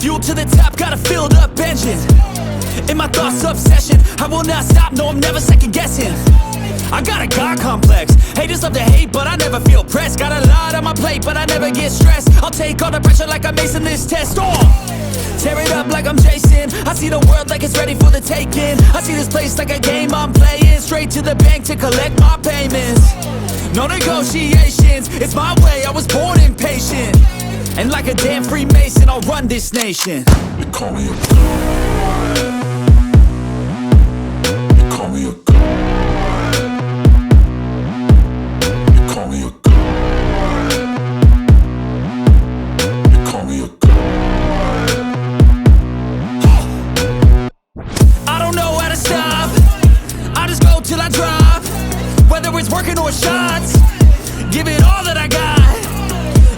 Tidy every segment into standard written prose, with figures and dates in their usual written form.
Fuel to the top, got a filled up engine. In my thoughts, obsession, I will not stop, no, I'm never second guessing. I got a God complex, haters love to hate, but I never feel pressed. Got a lot on my plate, but I never get stressed. I'll take all the pressure like I'm acing this test. Tear it up like I'm Jason. I see the world like it's ready for the taking. I see this place like a game I'm playing. Straight to the bank to collect my payments. No negotiations, it's my way, I was born impatient. And like a damn Freemason, I'll run this nation. They call me a god. They call me a god. They call me a god. They call me a god. I don't know how to stop, I just go till I drop. Whether it's working or shots, give it all that I got.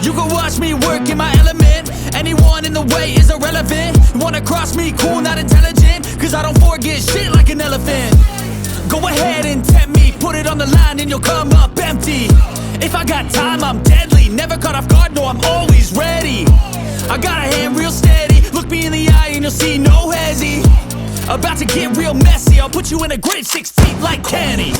You can watch me work in my element. Anyone in the way is irrelevant. You wanna cross me, cool, not intelligent, cause I don't forget shit like an elephant. Go ahead and tempt me, put it on the line and you'll come up empty. If I got time, I'm deadly. Never caught off guard, no, I'm always ready. I got a hand real steady. Look me in the eye and you'll see no hezzy. About to get real messy, I'll put you in a grid 6 feet like Kenny.